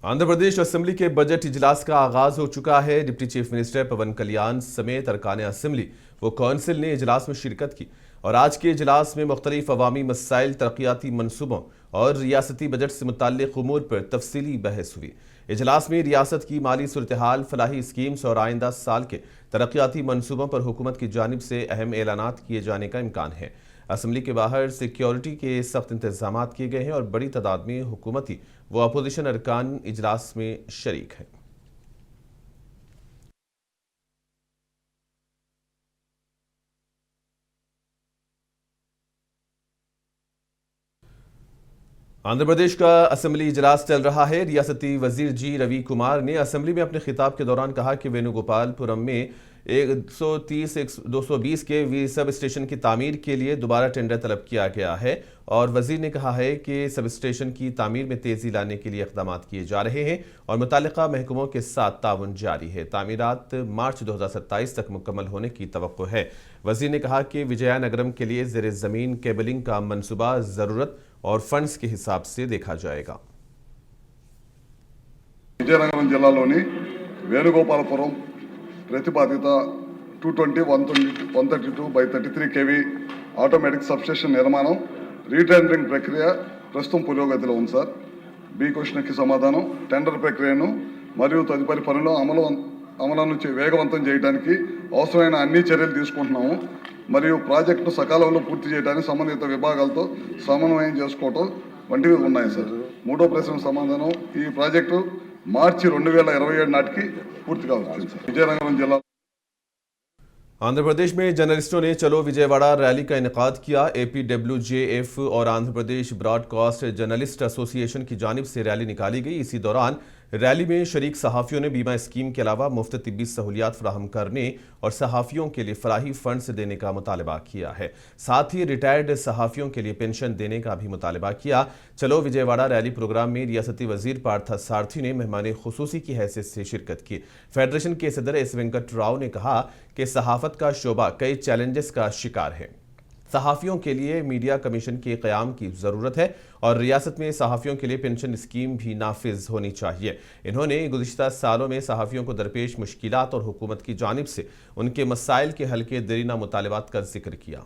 Andhra Pradesh assembly के budget इजलास का आगाज हो चुका है। डिप्टी चीफ मिनिस्टर पवन कल्याण समेत अरकान असेंबली व कौंसिल ने इजलास में शिरकत की और आज के इजलास में मुख्तलिफ अवामी मसाइल, तरक्याती मनसूबों और रियासती बजट से मुताल्लिक उमूर पर तफसीली बहस हुई। इजलास में रियासत की माली सूरत-ए-हाल, फलाही स्कीम्स और आइंदा साल के तरक्याती मनसूबों पर हुकूमत की जानिब से अहम ऐलानात किए जाने का इम्कान है। असेंबली के बाहर सिक्योरिटी के सख्त इंतजाम किए गए हैं और बड़ी तादाद में हुकूमती व अपोजिशन अरकान इजलास में शरीक हैं। आंध्र प्रदेश का असेंबली इजलास चल रहा है। रियासती वजीर जी रवि कुमार ने असेंबली में अपने खिताब के दौरान कहा कि वेणुगोपालपुरम में 130-220 के वी सब स्टेशन की तामीर के लिए दोबारा टेंडर तलब किया गया है और वजीर ने कहा है कि सब स्टेशन की तामीर में तेजी लाने के लिए इक़दाम किए जा रहे हैं और मुताल्लिका महकमों के साथ ताउन जारी है। तामीरात मार्च 2027 तक मुकम्मल होने की तवक्को है। वजीर ने कहा कि विजयनगरम के लिए ज़ेर ज़मीन केबलिंग का मनसूबा ज़रूरत और फंड्स के हिसाब से देखा जाएगा। विजयनगरम जिल्लालोनी वेणुगोपालपुरम प्रतिपादित 220/132/33 kV ఆటోమేటిక్ సబ్స్టేషన్ నిర్మాణం రీటెండరింగ్ ప్రక్రియ ప్రస్తుతం పురోగతిలో ఉంది సార్. బి క్వశ్చన్కి సమాధానం టెండర్ ప్రక్రియను మరియు తదుపరి పనుల అమలును వేగవంతం చేయడానికి అవసరమైన అన్ని చర్యలు తీసుకుంటున్నాము మరియు ప్రాజెక్టును సకాలంలో పూర్తి చేయడానికి సంబంధిత విభాగాలతో సమన్వయం చేసుకోవడం వంటివి ఉన్నాయి సార్. మూడో ప్రశ్న సమాధానం ఈ ప్రాజెక్టు మార్చి 2027 నాటికి పూర్తి కావచ్చు సార్. విజయనగరం జిల్లా आंध्र प्रदेश में जर्नलिस्टों ने चलो विजयवाड़ा रैली का इनेकाद किया। APWJF और Andhra Pradesh broadcast journalist association की जानिब से रैली निकाली गई। इसी दौरान रैली में शरीक सहाफ़ियों ने बीमा स्कीम के अलावा मुफ्त तिब्बी सहूलियात फराहम करने और सहाफ़ियों के लिए फराही फंड्स देने का मुतालबा किया है। साथ ही रिटायर्ड सहाफ़ियों के लिए पेंशन देने का भी मुतालबा किया। चलो विजयवाड़ा रैली प्रोग्राम में रियासती वजीर पार्थ सारथी ने मेहमान खुसूसी की हैसियत से शिरकत की। फेडरेशन के सदर एस वेंकट राव ने कहा कि सहाफ़त का शोबा कई चैलेंजेस का शिकार है। सहाफ़ियों के लिए मीडिया कमीशन के क़याम की ज़रूरत है और रियासत में सहाफ़ियों के लिए पेंशन स्कीम भी नाफिज होनी चाहिए। इन्होंने गुज़िश्ता सालों में सहाफ़ियों को दरपेश मुश्किलात और हुकूमत की जानिब से उनके मसाइल के हल के देरीना मुतालबात का जिक्र किया।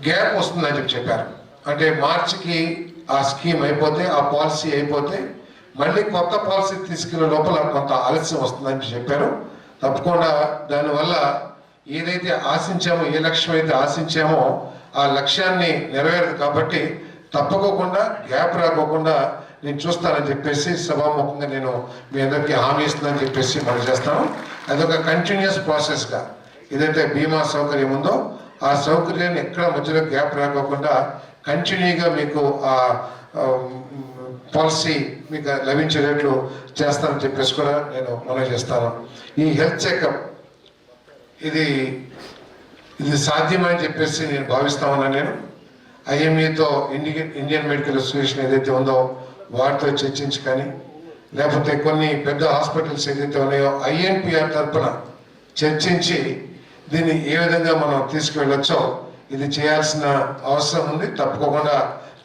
గ్యాప్ వస్తుందని చెప్పారు. అంటే మార్చికి ఆ స్కీమ్ అయిపోతే, ఆ పాలసీ అయిపోతే మళ్ళీ కొత్త పాలసీ తీసుకునే లోపల కొంత ఆలస్యం వస్తుందని చెప్పారు. తప్పకుండా దానివల్ల ఏదైతే ఆశించామో, ఏ లక్ష్యం అయితే ఆశించామో ఆ లక్ష్యాన్ని నెరవేరదు. కాబట్టి తప్పకోకుండా గ్యాప్ రాకోకుండా నేను చూస్తానని చెప్పేసి సభాముఖంగా నేను మీ అందరికీ హామీ ఇస్తున్నానని చెప్పేసి మనం చేస్తాను. అదొక కంటిన్యూస్ ప్రాసెస్గా ఏదైతే బీమా సౌకర్యం ఉందో ఆ సౌకర్యాన్ని ఎక్కడ మధ్యలో గ్యాప్ రాకోకుండా కంటిన్యూగా మీకు ఆ పాలసీ మీకు లభించేటట్లు చేస్తానని చెప్పేసి కూడా నేను మనవి చేస్తాను. ఈ హెల్త్ చెకప్ ఇది సాధ్యమని చెప్పేసి నేను భావిస్తా ఉన్నాను. నేను IME-తో ఇండియన్ మెడికల్ అసోసియేషన్ ఏదైతే ఉందో వాటితో చర్చించి కానీ, లేకపోతే కొన్ని పెద్ద హాస్పిటల్స్ ఏదైతే ఉన్నాయో INPR తరఫున చర్చించి దీన్ని ఏ విధంగా మనం తీసుకువెళ్ళొచ్చో ఇది చేయాల్సిన అవసరం ఉంది. తప్పకుండా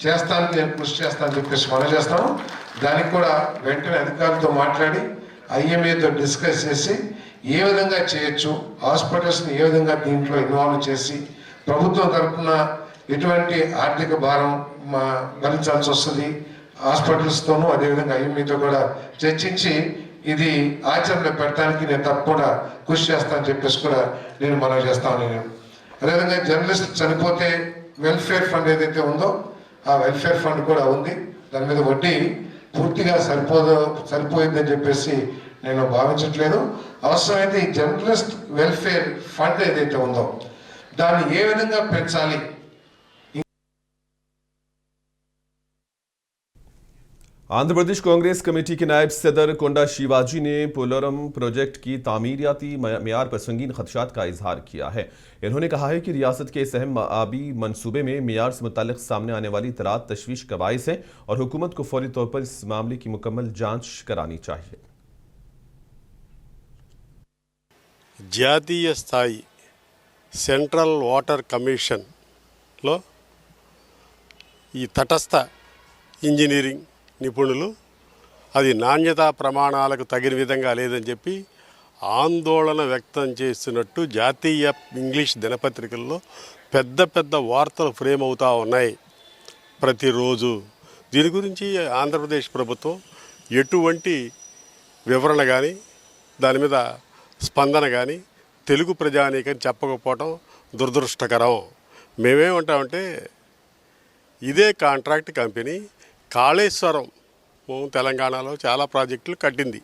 చేస్తానికి నేను కృషి చేస్తానని చెప్పేసి మనం చేస్తాను. దానికి కూడా వెంటనే అధికారులతో మాట్లాడి IMA-తో డిస్కస్ చేసి ఏ విధంగా చేయొచ్చు, హాస్పిటల్స్ని ఏ విధంగా దీంట్లో ఇన్వాల్వ్ చేసి ప్రభుత్వం తరఫున ఎటువంటి ఆర్థిక భారం భరించాల్సి వస్తుంది హాస్పిటల్స్తోనూ, అదేవిధంగా IMA-తో కూడా చర్చించి ఇది ఆచరణలో పెట్టడానికి నేను తప్పకుండా కృషి చేస్తానని చెప్పేసి కూడా నేను మనవి చేస్తాను. నేను అదేవిధంగా జర్నలిస్ట్ చనిపోతే వెల్ఫేర్ ఫండ్ ఏదైతే ఉందో ఆ వెల్ఫేర్ ఫండ్ కూడా ఉంది. దాని మీద వడ్డీ పూర్తిగా సరిపోయిందని చెప్పేసి నేను భావించట్లేదు. అవసరమైతే ఈ జర్నలిస్ట్ వెల్ఫేర్ ఫండ్ ఏదైతే ఉందో దాన్ని ఏ విధంగా పెంచాలి. आंध्र प्रदेश कांग्रेस कमेटी के नायब सदर कोंडा शिवाजी ने पोलवरम प्रोजेक्ट की तामीरियाती मेयार पर संगीन खदशात का इजहार किया है। इन्होंने कहा है कि रियासत के इस अहम आबी मंसूबे में मेयार से मुताल्लिक सामने आने वाली इतरात तशवीश का बाइस है और हुकूमत को फौरी तौर पर इस मामले की मुकम्मल जांच करानी चाहिए। జాతీయ స్థాయి సెంట్రల్ వాటర్ కమిషన్లో ఈ తటస్థ ఇంజనీరింగ్ నిపుణులు అది నాణ్యతా ప్రమాణాలకు తగిన విధంగా లేదని చెప్పి ఆందోళన వ్యక్తం చేస్తున్నట్టు జాతీయ ఇంగ్లీష్ దినపత్రికల్లో పెద్ద పెద్ద వార్తలు ఫ్రేమ్ అవుతూ ఉన్నాయి ప్రతిరోజు. దీని గురించి ఆంధ్రప్రదేశ్ ప్రభుత్వం ఎటువంటి వివరణ కానీ దాని మీద స్పందన కానీ తెలుగు ప్రజానీకని చెప్పకపోవటం దురదృష్టకరం. మేమేమంటామంటే ఇదే కాంట్రాక్ట్ కంపెనీ కాళేశ్వరం తెలంగాణలో చాలా ప్రాజెక్టులు కట్టింది.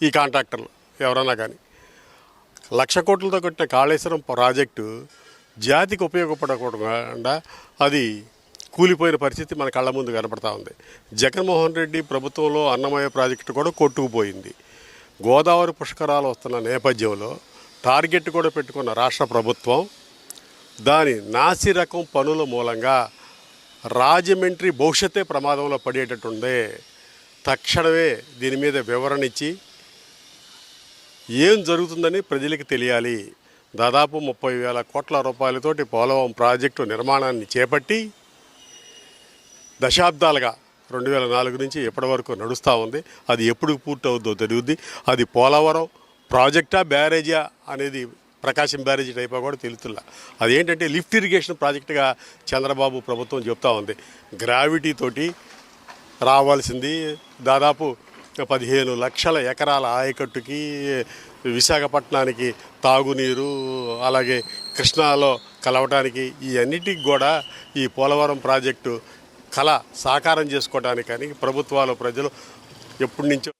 ఈ కాంట్రాక్టర్లు ఎవరన్నా కానీ 1,00,000 కోట్లతో కట్టిన కాళేశ్వరం ప్రాజెక్టు జాతికి ఉపయోగపడకుండా అది కూలిపోయిన పరిస్థితి మన కళ్ళ ముందు కనపడతా ఉంది. జగన్మోహన్ రెడ్డి ప్రభుత్వంలో అన్నమయ్య ప్రాజెక్టు కూడా కొట్టుకుపోయింది. గోదావరి పుష్కరాలు వస్తున్న నేపథ్యంలో టార్గెట్ కూడా పెట్టుకున్న రాష్ట్ర ప్రభుత్వం దాని నాసిరకం పనుల మూలంగా రాజమండ్రి భవిష్యత్తే ప్రమాదంలో పడేటట్టుండే. తక్షణమే దీని మీద వివరణ ఇచ్చి ఏం జరుగుతుందని ప్రజలకు తెలియాలి. దాదాపు 30,000 కోట్ల రూపాయలతోటి పోలవరం ప్రాజెక్టు నిర్మాణాన్ని చేపట్టి దశాబ్దాలుగా 2004 నుంచి ఎప్పటి వరకు నడుస్తూ ఉంది. అది ఎప్పుడు పూర్తవుద్దో తెలియద్ది. అది పోలవరం ప్రాజెక్టా బ్యారేజా అనేది ప్రకాశం బ్యారేజీ టైపా కూడా తెలుతున్నా. అదేంటంటే లిఫ్ట్ ఇరిగేషన్ ప్రాజెక్టుగా చంద్రబాబు ప్రభుత్వం చెప్తా ఉంది. గ్రావిటీ తోటి రావాల్సింది దాదాపు 15 లక్షల ఎకరాల ఆయకట్టుకి, విశాఖపట్నానికి తాగునీరు, అలాగే కృష్ణాలో కలవటానికి, ఈ అన్నిటికి కూడా ఈ పోలవరం ప్రాజెక్టు కళ సాకారం చేసుకోవడానికి కానీ ప్రభుత్వాలు ప్రజలు ఎప్పటి నుంచో.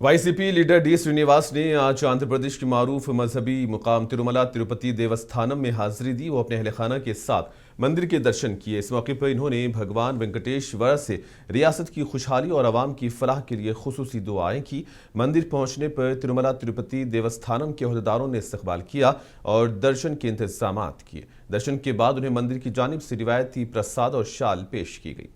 वाईसीपी लीडर डी श्रीनिवास ने आज आंध्र प्रदेश के मारूफ मजहबी मुकाम तिरुमला तिरुपति देवस्थानम में हाजिरी दी। वो अपने अहल खाना के साथ मंदिर के दर्शन किए। इस मौके पर इन्होंने भगवान वेंकटेश्वर से रियासत की खुशहाली और आवाम की फलाह के लिए खुसूसी दुआएं की। मंदिर पहुंचने पर तिरुमला तिरुपति देवस्थानम के अहदेदारों ने इस्तकबाल किया और दर्शन के इंतजाम किए। दर्शन के बाद उन्हें मंदिर की जानिब से रिवायती प्रसाद और शाल पेश की गई।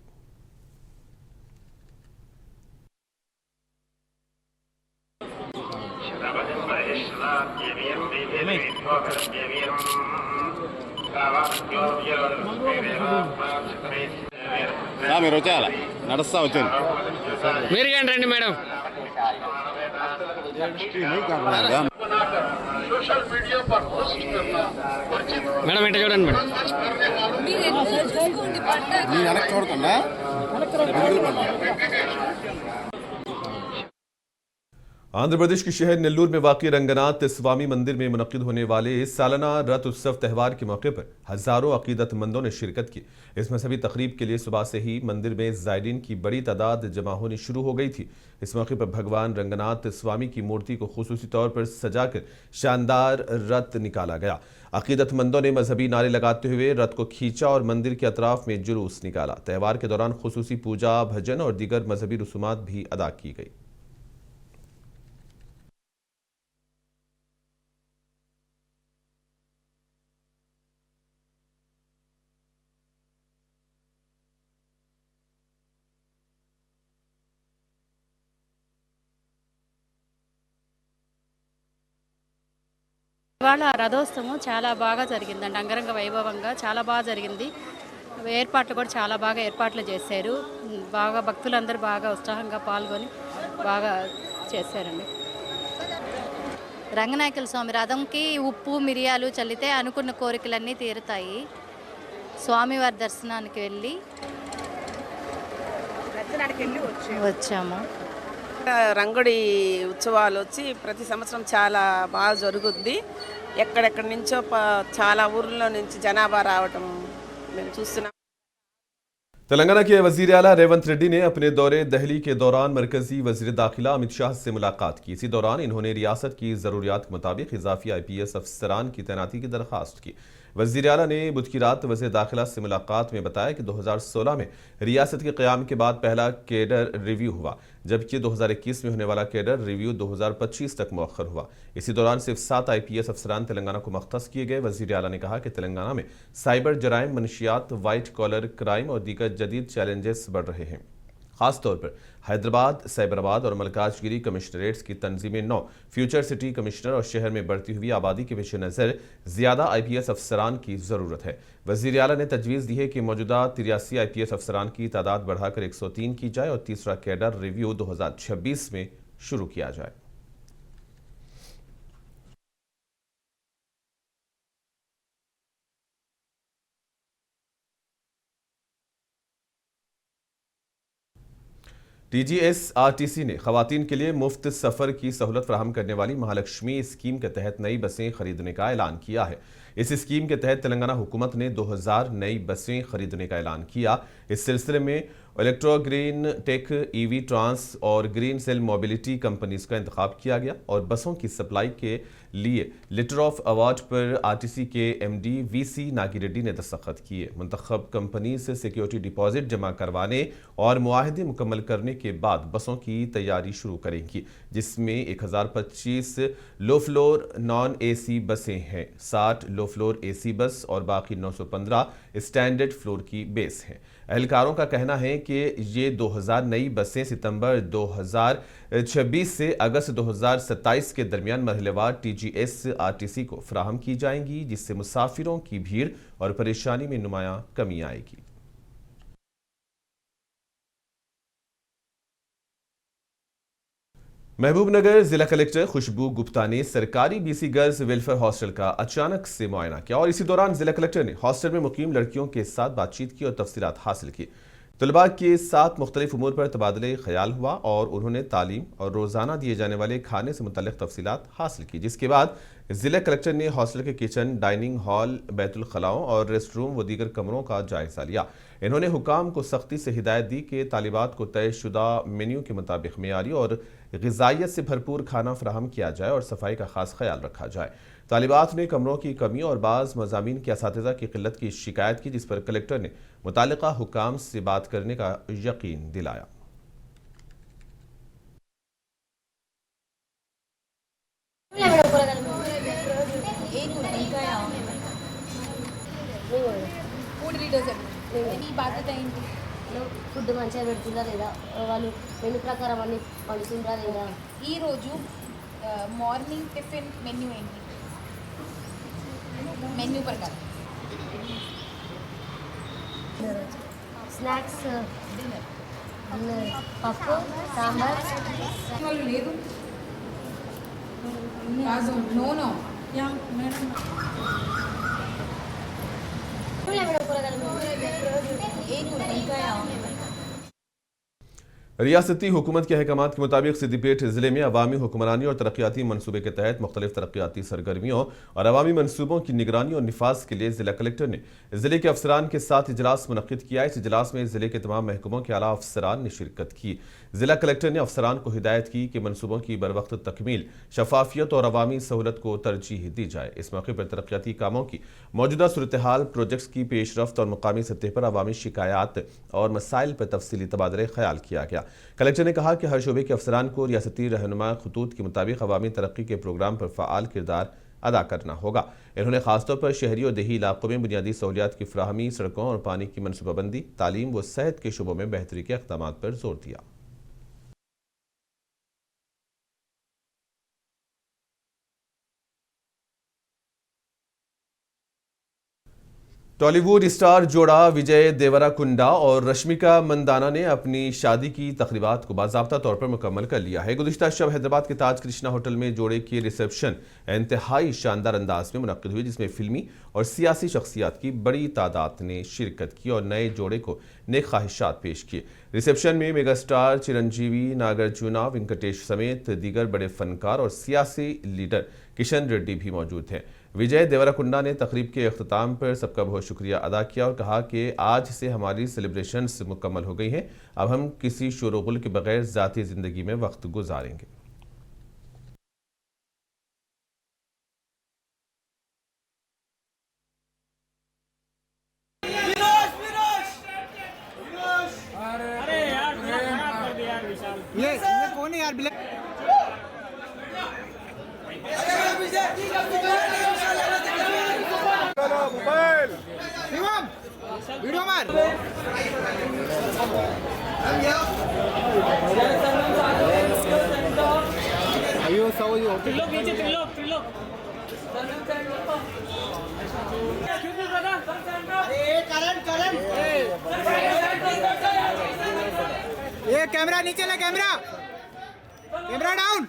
మీరు వచ్చేయాల నడుస్తా వచ్చాను మీరు కానీ రండి మేడం. మేడం ఇట్లా చూడండి మేడం. నేను వెనక్కి చూడకుండా आंध्र प्रदेश के शहर नेल्लूर में वाक़ रंगनाथ स्वामी मंदिर में मुनक्किद होने वाले सालाना रथ उत्सव त्यौहार के मौके पर हजारों अकीदतमंदों ने शिरकत की। इस मजहबी तकरीब के लिए सुबह से ही मंदिर में ज़ायरीन की बड़ी तादाद जमा होनी शुरू हो गई थी। इस मौके पर भगवान रंगनाथ स्वामी की मूर्ति को खुसूसी तौर पर सजाकर शानदार रथ निकाला गया। अकीदतमंदों ने मजहबी नारे लगाते हुए रथ को खींचा और मंदिर के अतराफ में जुलूस निकाला। त्यौहार के दौरान खुसूसी पूजा, भजन और दीगर मजहबी रसूमात भी अदा की गई। ఇవాళ రథోత్సవం చాలా బాగా జరిగిందండి. అంగరంగ వైభవంగా చాలా బాగా జరిగింది. ఏర్పాట్లు కూడా చాలా బాగా ఏర్పాట్లు చేశారు. బాగా భక్తులందరూ బాగా ఉత్సాహంగా పాల్గొని బాగా చేశారండి. రంగనాయకుల స్వామి రథంకి ఉప్పు మిరియాలు చల్లితే అనుకున్న కోరికలన్నీ తీరుతాయి. స్వామివారి దర్శనానికి వెళ్ళి వచ్చాము. రంగుడి ఉత్సవాలు వచ్చి ప్రతి సంవత్సరం చాలా బాగా జరుగుద్ది. ఎక్కడెక్కడి నుంచో చాలా ఊర్ల నుంచి జనాభా రావటం మేము చూస్తున్నాం. तेलंगाना के वजीर आला रेवंत रेड्डी ने अपने दौरे दिल्ली के दौरान मरकजी वजीर दाखिला अमित शाह से मुलाकात की। इसी दौरान इन्होंने रियासत की ज़रूरियात के मुताबिक इजाफी IPS अफसरान की तैनाती की दरख्वास्त की। वजीर आला ने बुध की रात वज़ीर दाखिला से मुलाकात में बताया कि 2016 में रियासत के क़याम के बाद पहला कैडर रिव्यू हुआ, जबकि 2021 में होने वाला कैडर रिव्यू 2025 तक मौखर हुआ। इसी दौरान सिर्फ 7 IPS अफसरान तेलंगाना को मख्तस किए गए। वज़ीर आला ने कहा कि तेलंगाना में साइबर जराइम, मनशियात, वाइट कॉलर क्राइम और दीगर जदीद चैलेंजेस बढ़ रहे हैं। खासतौर पर हैदराबाद, साइबराबाद और मलकाजगिरी कमिश्नरेट्स की तंजीमें 9 फ्यूचर सिटी कमिश्नर और शहर में बढ़ती हुई आबादी के पेश नज़र ज़्यादा IPS अफसरान की ज़रूरत है। वज़ीर आला ने तजवीज़ दी है कि मौजूदा 83 IPS अफसरान की तादाद बढ़ाकर 103 की जाए और तीसरा कैडर रिव्यू 2026 में शुरू किया जाए। TGSRTC ने खवातीन के लिए मुफ्त सफ़र की सहूलत फराहम करने वाली महालक्ष्मी स्कीम के तहत नई बसें खरीदने का ऐलान किया है। इस स्कीम के तहत तेलंगाना हुकूमत ने 2000 नई बसें खरीदने का ऐलान किया। इस सिलसिले में electro green tech, EV trans और ग्रीन सेल मोबिलिटी कंपनीज का इंतखाब किया गया और बसों की सप्लाई के लिए लेटर ऑफ अवार्ड पर RTC के MD VC नागी रेड्डी ने दस्तखत किए। मुंतखब कंपनी से सिक्योरिटी डिपॉजिट जमा करवाने और मुआहदे मुकम्मल करने के बाद बसों की तैयारी शुरू करेंगी, जिसमें 1025 लो फ्लोर नॉन AC बसें हैं, 60 लो फ्लोर AC बस और बाकी 915 स्टैंडर्ड फ्लोर की बेस हैं। एहलकारों का कहना है कि ये 2000 नई बसें सितंबर 2026 से अगस्त 2027 के दरमियान मरहलेवार TGSRTC को फराहम की जाएंगी, जिससे मुसाफिरों की भीड़ और परेशानी में नुमायां कमी आएगी। महबूबनगर जिला कलेक्टर खुशबू गुप्ता ने सरकारी BC गर्ल्स वेलफेयर हॉस्टल का अचानक से मुआयना किया और इसी दौरान जिला कलेक्टर ने हॉस्टल में मुकीम लड़कियों के साथ बातचीत की और तफसीलात हासिल की। तलबा के साथ मुख्तलिफ उमूर पर तबादले ख्याल हुआ और उन्होंने तालीम और रोज़ाना दिए जाने वाले खाने से मुतल्लिक तफसीलात हासिल की, जिसके बाद जिला कलेक्टर ने हॉस्टल के किचन, डाइनिंग हॉल, बैतुल खलाओं और रेस्ट रूम व दीगर कमरों का जायजा लिया। इन्होंने हुकाम को सख्ती से हिदायत दी कि तालिबात को तयशुदा मेन्यू के मुताबिक मेयारी और ग़िज़ाइयत से भरपूर खाना फराहम किया जाए और सफाई का खास ख्याल रखा जाए। तालिबात ने कमरों की कमी और बाज़ मज़ामीन के असातिज़ा की किल्लत की शिकायत की, जिस पर कलेक्टर ने मुतालिका हुकाम से बात करने का यकीन दिलाया। ఫుడ్ మంచిగా పెడుతుందా లేదా, వాళ్ళు మెనూ ప్రకారం అన్ని పండుతుందా లేదా. ఈరోజు మార్నింగ్ టిఫిన్ మెన్యూ ఏంటి? మెన్యూ ప్రకారం స్నాక్స్, డిన్నర్, పప్పు, సాంబార్ లేదు. నో నో యా మేడం रियासती हुकूमत के अहकामात के मुताबिक सिद्दीपेट ज़िले में अवामी हुक्मरानी और तरक्याती मनसूबे के तहत मुख्तलिफ तरक्याती सरगर्मियों और अवामी मनसूबों की निगरानी और निफाज के लिए ज़िला कलेक्टर ने ज़िले के अफसरान के साथ इजलास मुनक्किद किया। इस इजलास में ज़िले के तमाम महकमों के आला अफसरान ने शिरकत की। ज़िला कलेक्टर ने अफसरान को हिदायत की कि मनसूबों की बरवक्त तकमील, शफाफियत और अवामी सहूलत को तरजीह दी जाए। इस मौके पर तरक्याती कामों की मौजूदा सूरत हाल, प्रोजेक्ट्स की पेशरफ्त और मुकामी सतह पर अवामी शिकायत और मसाइल पर तफसीली तबादले ख्याल किया गया। कलेक्टर ने कहा कि हर शोबे के अफसरान को रियासती रहनुमा खतूत के मुताबिक अवामी तरक्की के प्रोग्राम पर फ़आल किरदार अदा करना होगा। इन्होंने खासतौर पर शहरी और देही इलाकों में बुनियादी सहूलियात की फराहमी, सड़कों और पानी की मनसूबाबंदी, तालीम व सेहत के शोबों में बेहतरी के इक़दाम पर जोर दिया। टॉलीवुड स्टार जोड़ा विजय देवराकुंडा और रश्मिका मंदाना ने अपनी शादी की तकरीबात को बाज़ाब्ता तौर पर मुकम्मल कर लिया है। गुज़िश्ता शब हैदराबाद के ताज कृष्णा होटल में जोड़े की रिसेप्शन इंतहाई शानदार अंदाज में मुनक्किद हुई, जिसमें फिल्मी और सियासी शख्सियात की बड़ी तादाद ने शिरकत की और नए जोड़े को नेक ख्वाहिशात पेश किए। रिसेप्शन में मेगा स्टार चिरंजीवी, नागार्जुना, वेंकटेश समेत दीगर बड़े फनकार और सियासी लीडर किशन रेड्डी भी मौजूद हैं। विजय देवराकुंडा ने तकरीब के अख्ताम पर सबका बहुत शुक्रिया अदा किया और कहा कि आज से हमारी सेलिब्रेशंस मुकम्मल हो गई हैं, अब हम किसी शोरगुल के बगैर ज़ाती ज़िंदगी में वक्त गुजारेंगे। ये कौन है यार? वीडियो मार। अयो त्रिलोक ये कैमरा नीचे ले, कैमरा डाउन।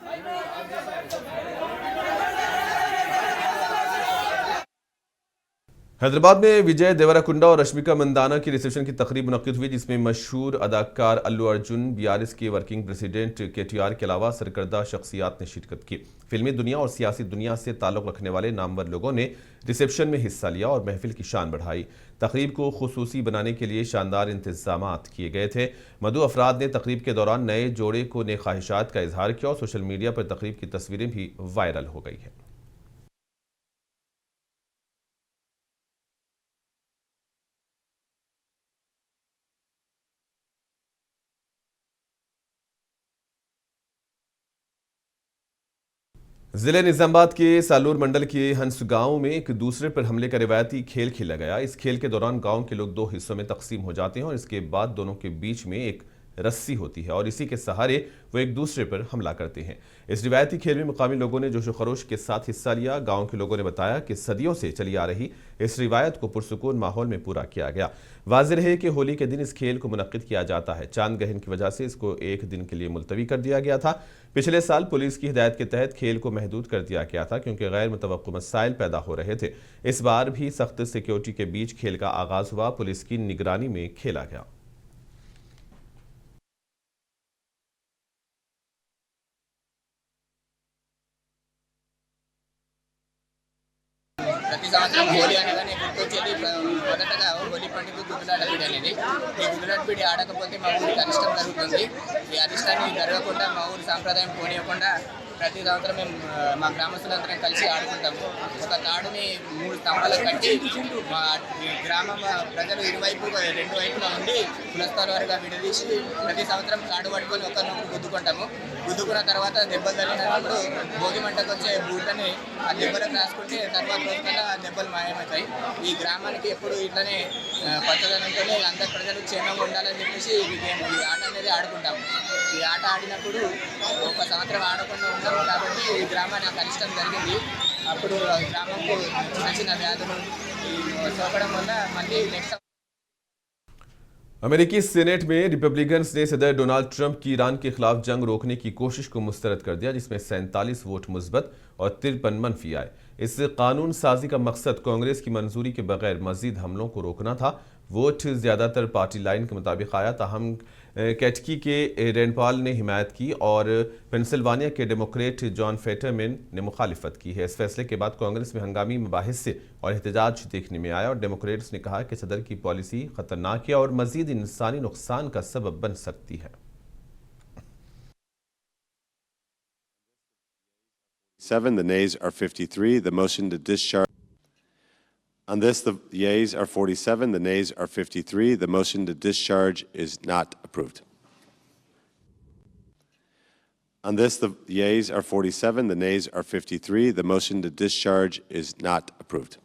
हैदराबाद में विजय देवराकुंडा और रश्मिका मंदाना की रिसेप्शन की तकरीब मुनक्किद हुई, जिसमें मशहूर अदाकार अल्लू अर्जुन, बीआरएस के वर्किंग प्रेसिडेंट केटीआर के अलावा सरकर्दा शख्सियात ने शिरकत की। फिल्मी दुनिया और सियासी दुनिया से ताल्लुक़ रखने वाले नामवर लोगों ने रिसेप्शन में हिस्सा लिया और महफिल की शान बढ़ाई। तकरीब को खुसूसी बनाने के लिए शानदार इंतजामात किए गए थे। मधु अफराद ने तकरीब के दौरान नए जोड़े को नेक ख्वाहिशात का इजहार किया और सोशल मीडिया पर तकरीब की तस्वीरें भी वायरल हो गई हैं। जिले निजामाबाद के सालूर मंडल के हंस गांव में एक दूसरे पर हमले का रिवायती खेल खेला गया। इस खेल के दौरान गांव के लोग दो हिस्सों में तकसीम हो जाते हैं और इसके बाद दोनों के बीच में एक रस्सी होती है और इसी के सहारे वो एक दूसरे पर हमला करते हैं। इस रिवायती खेल में मुकामी लोगों ने जोशो खरोश के साथ हिस्सा लिया। गांव के लोगों ने बताया कि सदियों से चली आ रही इस रिवायत को पुरसुकून माहौल में पूरा किया गया। वाज़ेह है कि होली के दिन इस खेल को मुनक्किद किया जाता है। चांद गहन की वजह से इसको एक दिन के लिए मुलतवी कर दिया गया था। पिछले साल पुलिस की हिदायत के तहत खेल को महदूद कर दिया गया था क्योंकि गैर मुतवक्को मसाइल पैदा हो रहे थे। इस बार भी सख्त सिक्योरिटी के बीच खेल का आगाज हुआ। पुलिस की निगरानी में खेला गया। ప్రతి సంవత్సరం హోలీ అనగానే గుర్తొచ్చేది మొదటగా హోలీ పండుగ గుద్దులాట పీడి అనేది. ఈ గుద్దులాట పీడి ఆడకపోతే మా ఊరికి అరిష్టం జరుగుతుంది. ఈ అరిష్టాన్ని జరగకుండా మా ఊరి సాంప్రదాయం పోనీయకుండా ప్రతి సంవత్సరం మేము మా గ్రామస్తులందరం కలిసి ఆడుకుంటాము. ఒక తాడుని 3 స్తంభాలకు కట్టి మా గ్రామం ప్రజలు ఇరువైపు రెండు వైపులా ఉండి కులస్థాల వారిగా విడదీసి ప్రతి సంవత్సరం తాడు పట్టుకొని ఒకరినొకరు గుద్దుకుంటాము. గుద్దుకున్న తర్వాత దెబ్బలు తగిలినప్పుడు భోగి మంటకు వచ్చే బూట్లని ఆ దెబ్బలకు రాసుకుంటే తర్వాత రోజుకల్లా ఆ దెబ్బలు మాయమవుతాయి. ఈ గ్రామానికి ఎప్పుడు ఇట్లనే పచ్చదనంతో అందరి ప్రజలు క్షేమంగా ఉండాలని చెప్పేసి ఈ ఆట అనేది ఆడుకుంటాము. ఈ ఆట ఆడినప్పుడు ఒక సంవత్సరం ఆడకుండా ఉన్నాము కాబట్టి ఈ గ్రామానికి అరిష్టం జరిగింది. అప్పుడు గ్రామంకు చిన్న చిన్న వ్యాధులు సోకడం వల్ల మళ్ళీ నెక్స్ట్ अमेरिकी सीनेट में रिपब्लिकन्स ने सदर डोनाल्ड ट्रंप की ईरान के खिलाफ जंग रोकने की कोशिश को मुस्तरद कर दिया, जिसमें 47 वोट मुस्बत और 53 मनफी आए। इस कानून साजी का मकसद कांग्रेस की मंजूरी के बगैर मजीद हमलों को रोकना था। वोट ज़्यादातर पार्टी लाइन के मुताबिक आया, ताहम कैटकी के रेंड ने हिमायत की और पेंसिल्वानिया के डेमोक्रेट जॉन फेटरमैन ने मुखालिफत की है। इस फैसले के बाद कांग्रेस में हंगामी मबाहिस से और एहतजाज देखने में आया और डेमोक्रेट्स ने कहा कि सदर की पॉलिसी खतरनाक है और मजीद इंसानी नुकसान का सबब बन सकती है। 7, the nays are 53. The motion to discharge. On this, the yeas are 47, the nays are 53. The motion to discharge is not approved. On this, the yeas are 47, the nays are 53. The motion to discharge is not approved.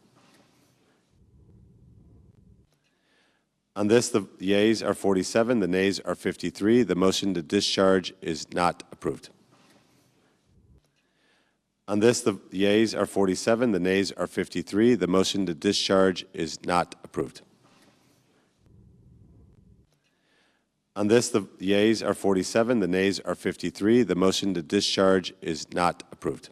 On this, the yeas are 47, the nays are 53. The motion to discharge is not approved. On this, the yeas are 47, the nays are 53. The motion to discharge is not approved. On this, the yeas are 47, the nays are 53. The motion to discharge is not approved.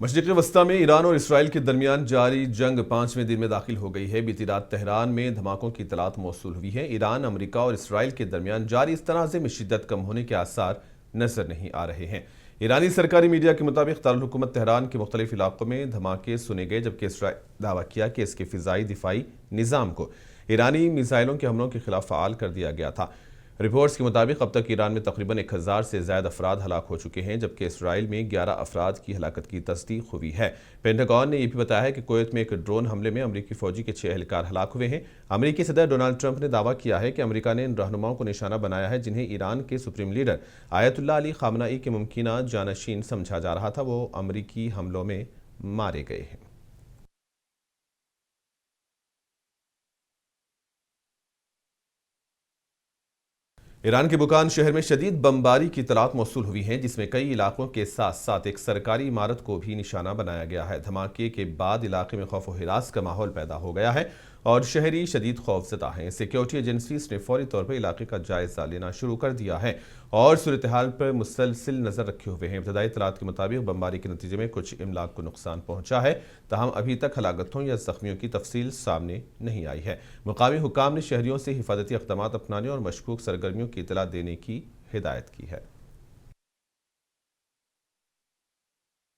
मशरिक़ वस्ता में Iran और Israel के दरमियान जारी जंग 5वें दिन में दाखिल हो गई है। बीती रात तेहरान में धमाकों की इतलात मौसूल हुई है। ईरान, अमेरिका और इसराइल के दरमियान जारी इस तनाज़े में शिद्दत कम होने के आसार नजर नहीं आ रहे हैं। ईरानी सरकारी मीडिया के मुताबिक दारुल हुकूमत तेहरान के मुख्तलिफ इलाकों में धमाके सुने गए, जबकि इसराइल दावा किया कि इसके फ़िज़ाई दिफाई निज़ाम को ईरानी मिसाइलों के हमलों के खिलाफ फ़ाल कर दिया गया था। रिपोर्ट्स के मुताबिक अब तक ईरान में तकरीबन 1000 से ज़्यादा अफराद हलाक हो चुके हैं, जबकि इसराइल में 11 अफराद की हलाकत की तस्दीक हुई है। पेंटागन ने यह भी बताया है कि कुवैत में एक ड्रोन हमले में अमरीकी फौजी के 6 एहलकार हलाक हुए हैं। अमरीकी सदर डोनाल्ड ट्रंप ने दावा किया है कि अमरीका ने इन रहनुमाओं को निशाना बनाया है जिन्हें ईरान के सुप्रीम लीडर आयतुल्लाह अली खामनाई के मुमकिना जानशीन समझा जा रहा था। वो अमरीकी हमलों में मारे गए हैं। ईरान के बुकान शहर में शदीद बमबारी की इतलात मौसूल हुई हैं, जिसमें कई इलाकों के साथ साथ एक सरकारी इमारत को भी निशाना बनाया गया है। धमाके के बाद इलाके में खौफ व हिरास का माहौल पैदा हो गया है और शहरी शदीद खौफजदा हैं। सिक्योरिटी एजेंसीज ने फौरी तौर पर इलाके का जायजा लेना शुरू कर दिया है और सूरत हाल पर मुसलसिल नजर रखे हुए हैं। इब्तदाई इतलात के मुताबिक बमबारी के नतीजे में कुछ इमलाक को नुकसान पहुंचा है, तहम अभी तक हलाकतों या जख्मियों की तफसील सामने नहीं आई है। मुकामी हुकाम ने शहरियों से हिफाजती इक़दामात अपनाने और मशकूक सरगर्मियों की इतला देने की हिदायत की है।